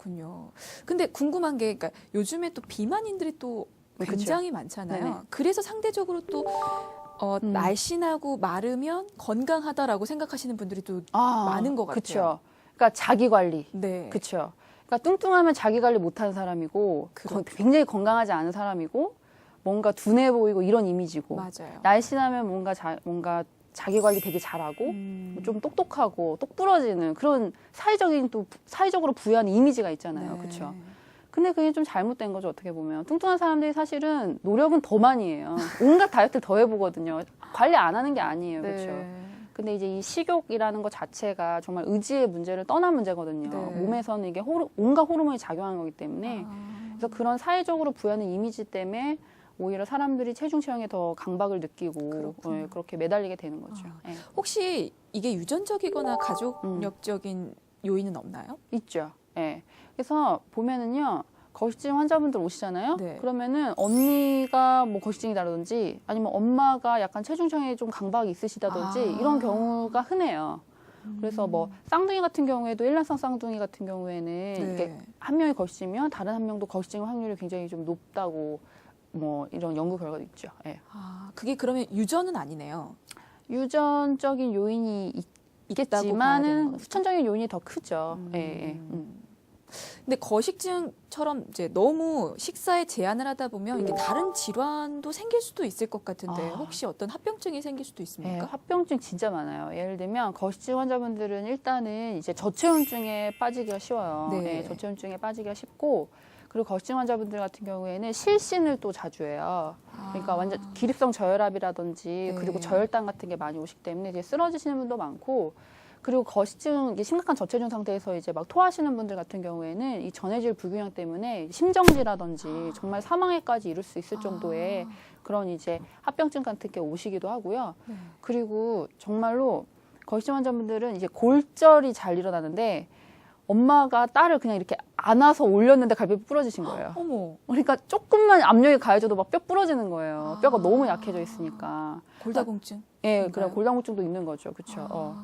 그렇군요. 근데 궁금한 게, 그러니까 요즘에 또 비만인들이 또 굉장히 많잖아요. 네네. 그래서 상대적으로 또 날씬하고 마르면 건강하다라고 생각하시는 분들이 또 많은 것 같아요. 그렇죠. 그러니까 자기 관리. 네. 그렇죠. 그러니까 뚱뚱하면 자기 관리 못하는 사람이고 그렇죠. 굉장히 건강하지 않은 사람이고 뭔가 둔해 보이고 이런 이미지고 맞아요. 날씬하면 뭔가 자기 관리 되게 잘하고 좀 똑똑하고 똑부러지는 그런 사회적으로 부여하는 이미지가 있잖아요. 네. 그렇죠. 근데 그게 좀 잘못된 거죠. 어떻게 보면 뚱뚱한 사람들이 사실은 노력은 더 많이 해요. 온갖 다이어트를 더 해보거든요. 관리 안 하는 게 아니에요. 네. 그렇죠. 근데 이제 이 식욕이라는 것 자체가 정말 의지의 문제를 떠난 문제거든요. 네. 몸에서는 이게 온갖 호르몬이 작용하는 거기 때문에 그래서 그런 사회적으로 부여하는 이미지 때문에 오히려 사람들이 체중 체형에 더 강박을 느끼고 그렇게 매달리게 되는 거죠. 예. 혹시 이게 유전적이거나 가족력적인 요인은 없나요? 있죠. 예. 그래서 보면은요. 거식증 환자분들 오시잖아요. 네. 그러면은 언니가 뭐 거식증이다라든지 아니면 엄마가 약간 체중 체형에 좀 강박이 있으시다든지 이런 경우가 흔해요. 그래서 뭐 쌍둥이 같은 경우에도 일란성 쌍둥이 같은 경우에는 이렇게 한 명이 거식증이면 다른 한 명도 거식증 확률이 굉장히 좀 높다고 뭐 이런 연구 결과도 있죠. 예. 그게 그러면 유전은 아니네요. 유전적인 요인이 있겠지만은 후천적인 요인이 더 크죠. 예. 근데 거식증처럼 이제 너무 식사에 제한을 하다 보면 이게 다른 질환도 생길 수도 있을 것 같은데 혹시 어떤 합병증이 생길 수도 있습니까? 네, 합병증 진짜 많아요. 예를 들면 거식증 환자분들은 일단은 이제 저체온증에 빠지기가 쉬워요. 네. 네, 저체온증에 빠지기가 쉽고 그리고 거식증 환자분들 같은 경우에는 실신을 또 자주 해요. 그러니까 완전 기립성 저혈압이라든지 그리고 저혈당 같은 게 많이 오시기 때문에 이제 쓰러지시는 분도 많고 그리고 거식증, 이게 심각한 저체중 상태에서 이제 막 토하시는 분들 같은 경우에는 이 전해질 불균형 때문에 심정지라든지 정말 사망에까지 이를 수 있을 정도의 그런 이제 합병증 같은 게 오시기도 하고요. 그리고 정말로 거식증 환자분들은 이제 골절이 잘 일어나는데 엄마가 딸을 그냥 이렇게 안아서 올렸는데 갈비뼈 부러지신 거예요. 어머. 그러니까 조금만 압력이 가해져도 막 뼈 부러지는 거예요. 뼈가 너무 약해져 있으니까. 골다공증? 예, 그런 골다공증도 있는 거죠. 그렇죠.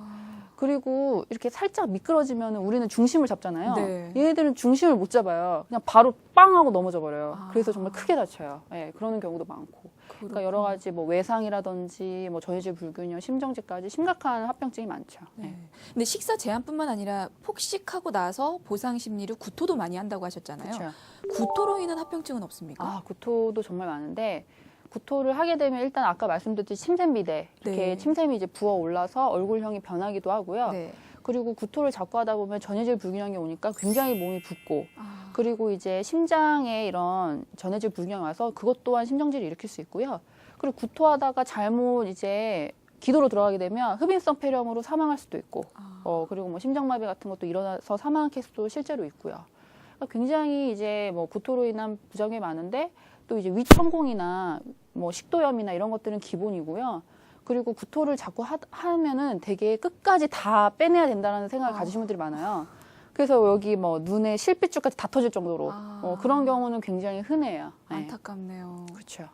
그리고 이렇게 살짝 미끄러지면 우리는 중심을 잡잖아요. 네. 얘네들은 중심을 못 잡아요. 그냥 바로 빵 하고 넘어져 버려요. 그래서 정말 크게 다쳐요. 예, 그러는 경우도 많고. 그러니까 여러 가지 뭐 외상이라든지 뭐 전해질 불균형, 심정지까지 심각한 합병증이 많죠. 네. 근데 식사 제한뿐만 아니라 폭식하고 나서 보상 심리로 구토도 많이 한다고 하셨잖아요. 그렇죠. 구토로 인한 합병증은 없습니까? 구토도 정말 많은데 구토를 하게 되면 일단 아까 말씀드렸듯이 침샘비대 이렇게 침샘이 이제 부어 올라서 얼굴형이 변하기도 하고요. 그리고 구토를 자꾸 하다 보면 전해질 불균형이 오니까 굉장히 몸이 붓고 그리고 이제 심장에 이런 전해질 불균형이 와서 그것 또한 심정지를 일으킬 수 있고요. 그리고 구토하다가 잘못 이제 기도로 들어가게 되면 흡인성 폐렴으로 사망할 수도 있고 그리고 뭐 심장마비 같은 것도 일어나서 사망한 케이스도 실제로 있고요. 그러니까 굉장히 이제 뭐 구토로 인한 부작용이 많은데 또 이제 위천공이나 뭐 식도염이나 이런 것들은 기본이고요. 그리고 구토를 자꾸 하면은 되게 끝까지 다 빼내야 된다는 생각을 가지신 분들이 많아요. 그래서 여기 뭐 눈에 실핏줄까지 다 터질 정도로 그런 경우는 굉장히 흔해요. 안타깝네요. 그렇죠.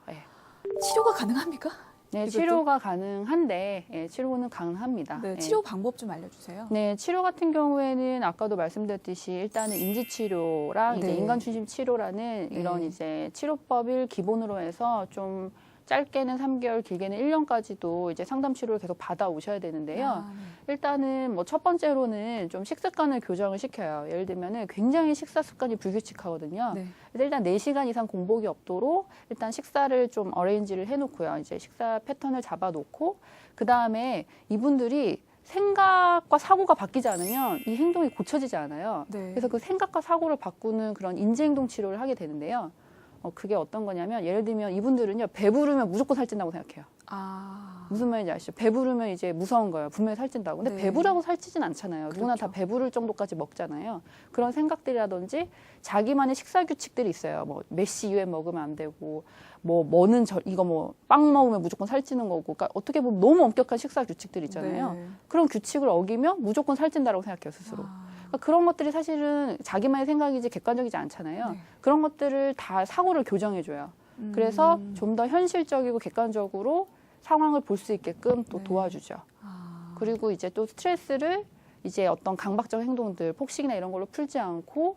치료가 가능합니까? 네, 이것도? 치료가 가능한데 치료는 가능합니다. 네, 치료 방법 좀 알려주세요. 네, 치료 같은 경우에는 아까도 말씀드렸듯이 일단은 인지치료랑 이제 인간중심 치료라는 이런 이제 치료법을 기본으로 해서 좀 짧게는 3개월, 길게는 1년까지도 이제 상담 치료를 계속 받아오셔야 되는데요. 일단은 뭐 첫 번째로는 좀 식습관을 교정을 시켜요. 예를 들면은 굉장히 식사 습관이 불규칙하거든요. 그래서 일단 4시간 이상 공복이 없도록 일단 식사를 좀 어레인지를 해놓고요. 이제 식사 패턴을 잡아놓고 그 다음에 이분들이 생각과 사고가 바뀌지 않으면 이 행동이 고쳐지지 않아요. 그래서 그 생각과 사고를 바꾸는 그런 인지행동 치료를 하게 되는데요. 그게 어떤 거냐면 예를 들면 이분들은요 배부르면 무조건 살찐다고 생각해요. 무슨 말인지 아시죠? 배부르면 이제 무서운 거예요. 분명히 살찐다고. 근데 배부르고 살찌진 않잖아요. 누구나 다 배부를 정도까지 먹잖아요. 그런 생각들이라든지 자기만의 식사 규칙들이 있어요. 뭐 몇 시 이후에 먹으면 안 되고 뭐는 이거 뭐 빵 먹으면 무조건 살찌는 거고. 그러니까 어떻게 보면 너무 엄격한 식사 규칙들이 있잖아요. 그런 규칙을 어기면 무조건 살찐다라고 생각해요, 스스로. 그러니까 그런 것들이 사실은 자기만의 생각이지 객관적이지 않잖아요. 그런 것들을 다 사고를 교정해줘요. 그래서 좀 더 현실적이고 객관적으로 상황을 볼 수 있게끔 또 도와주죠. 그리고 이제 또 스트레스를 이제 어떤 강박적 행동들, 폭식이나 이런 걸로 풀지 않고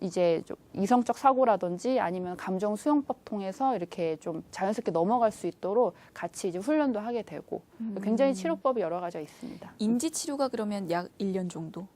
이제 좀 이성적 사고라든지 아니면 감정 수용법 통해서 이렇게 좀 자연스럽게 넘어갈 수 있도록 같이 이제 훈련도 하게 되고 굉장히 치료법이 여러 가지가 있습니다. 인지 치료가 그러면 약 1년 정도?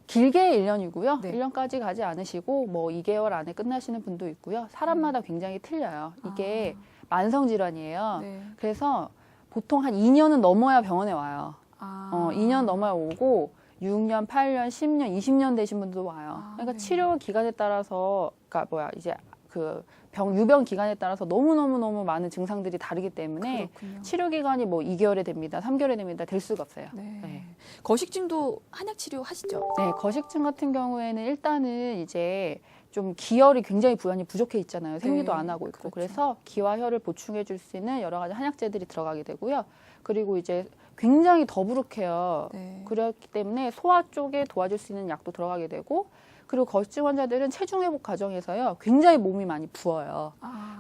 길게 1년이고요. 네. 1년까지 가지 않으시고 뭐 2개월 안에 끝나시는 분도 있고요. 사람마다 굉장히 틀려요. 이게 만성 질환이에요. 네. 그래서 보통 한 2년은 넘어야 병원에 와요. 2년 넘어야 오고 6년, 8년, 10년, 20년 되신 분들도 와요. 그러니까 네. 치료 기간에 따라서, 그러니까 이제 그 유병 기간에 따라서 너무 많은 증상들이 다르기 때문에 그렇군요. 치료 기간이 뭐 2개월이 됩니다, 3개월이 됩니다, 될 수가 없어요. 네. 네. 거식증도 한약 치료 하시죠? 네, 거식증 같은 경우에는 일단은 이제 좀 기혈이 굉장히 많이 부족해 있잖아요. 생리도 네, 안 하고 있고. 그렇죠. 그래서 기와 혈을 보충해 줄 수 있는 여러 가지 한약재들이 들어가게 되고요. 그리고 이제 굉장히 더부룩해요. 네. 그렇기 때문에 소화 쪽에 도와줄 수 있는 약도 들어가게 되고, 그리고 거식증 환자들은 체중 회복 과정에서요 굉장히 몸이 많이 부어요.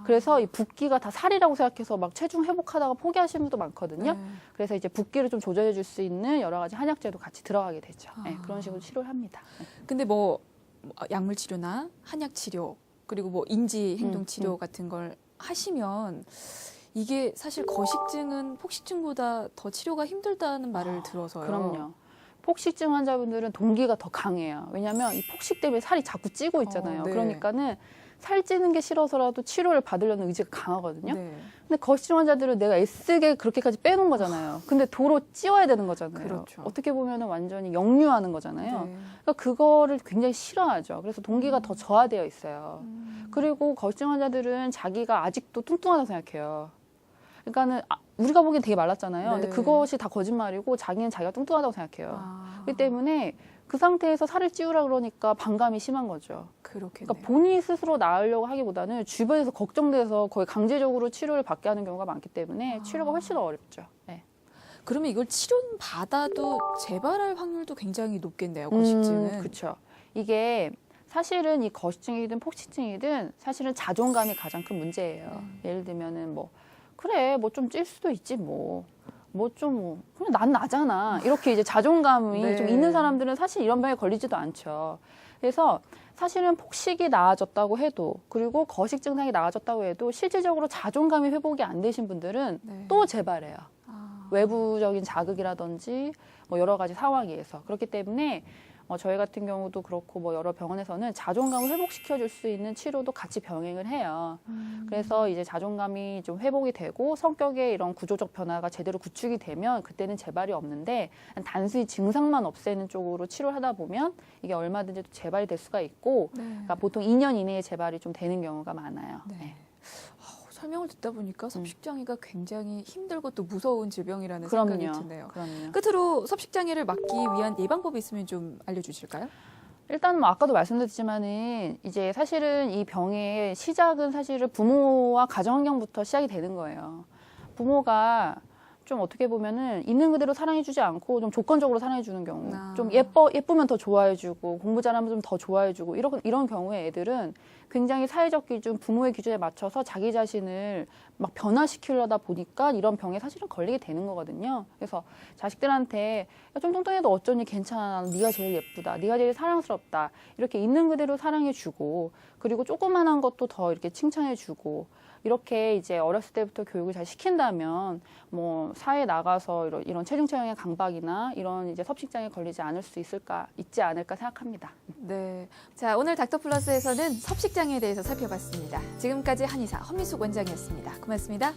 그래서 이 붓기가 다 살이라고 생각해서 막 체중 회복하다가 포기하시는 분도 많거든요. 네. 그래서 이제 붓기를 좀 조절해 줄 수 있는 여러 가지 한약재도 같이 들어가게 되죠. 네, 그런 식으로 치료를 합니다. 근데 뭐 약물 치료나 한약 치료 그리고 뭐 인지 행동 치료 같은 걸 하시면 이게 사실 거식증은 폭식증보다 더 치료가 힘들다는 말을 들어서요. 그럼요. 폭식증 환자분들은 동기가 더 강해요. 왜냐하면 이 폭식 때문에 살이 자꾸 찌고 있잖아요. 네. 그러니까는 살찌는 게 싫어서라도 치료를 받으려는 의지가 강하거든요. 네. 근데 거식증 환자들은 내가 애쓰게 그렇게까지 빼놓은 거잖아요. 근데 도로 찌워야 되는 거잖아요. 그렇죠. 어떻게 보면 완전히 역류하는 거잖아요. 네. 그러니까 그거를 굉장히 싫어하죠. 그래서 동기가 더 저하되어 있어요. 그리고 거식증 환자들은 자기가 아직도 뚱뚱하다고 생각해요. 그러니까는 우리가 보기엔 되게 말랐잖아요. 네. 근데 그것이 다 거짓말이고 자기는 자기가 뚱뚱하다고 생각해요. 그렇기 때문에 그 상태에서 살을 찌우라 그러니까 반감이 심한 거죠. 그렇겠네요. 그러니까 본인 스스로 나으려고 하기보다는 주변에서 걱정돼서 거의 강제적으로 치료를 받게 하는 경우가 많기 때문에 치료가 훨씬 어렵죠. 네. 그러면 이걸 치료는 받아도 재발할 확률도 굉장히 높겠네요. 거식증은. 그렇죠. 이게 사실은 이 거식증이든 폭식증이든 사실은 자존감이 가장 큰 문제예요. 예를 들면은 뭐 그래 뭐 좀 찔 수도 있지 그냥 난 나잖아 이렇게 이제 자존감이 네. 좀 있는 사람들은 사실 이런 병에 걸리지도 않죠. 그래서 사실은 폭식이 나아졌다고 해도 그리고 거식 증상이 나아졌다고 해도 실질적으로 자존감이 회복이 안 되신 분들은 네. 또 재발해요. 외부적인 자극이라든지 뭐 여러 가지 상황에 의해서. 그렇기 때문에 저희 같은 경우도 그렇고 뭐 여러 병원에서는 자존감을 회복시켜 줄 수 있는 치료도 같이 병행을 해요. 그래서 이제 자존감이 좀 회복이 되고 성격의 이런 구조적 변화가 제대로 구축이 되면 그때는 재발이 없는데 단순히 증상만 없애는 쪽으로 치료를 하다 보면 이게 얼마든지 또 재발이 될 수가 있고 네. 그러니까 보통 2년 이내에 재발이 좀 되는 경우가 많아요. 네. 네. 설명을 듣다 보니까 섭식장애가 굉장히 힘들고 또 무서운 질병이라는 생각이 드네요. 그럼요. 끝으로 섭식장애를 막기 위한 예방법이 있으면 좀 알려주실까요? 일단 뭐 아까도 말씀드렸지만은 이제 사실은 이 병의 시작은 사실은 부모와 가정 환경부터 시작이 되는 거예요. 부모가 좀 어떻게 보면은 있는 그대로 사랑해주지 않고 좀 조건적으로 사랑해주는 경우, 좀 예쁘면 더 좋아해주고 공부 잘하면 좀 더 좋아해주고 이런 경우에 애들은 굉장히 사회적 기준, 부모의 기준에 맞춰서 자기 자신을 막 변화시키려다 보니까 이런 병에 사실은 걸리게 되는 거거든요. 그래서 자식들한테 야, 좀 뚱뚱해도 어쩌니 괜찮아, 네가 제일 예쁘다, 네가 제일 사랑스럽다 이렇게 있는 그대로 사랑해주고 그리고 조그만한 것도 더 이렇게 칭찬해주고 이렇게 이제 어렸을 때부터 교육을 잘 시킨다면 뭐 사회에 나가서 이런 체중 체형의 강박이나 이런 이제 섭식장애 걸리지 있지 않을까 생각합니다. 네. 자, 오늘 닥터플러스에서는 섭식장애에 대해서 살펴봤습니다. 지금까지 한의사 헌미숙 원장이었습니다. 고맙습니다.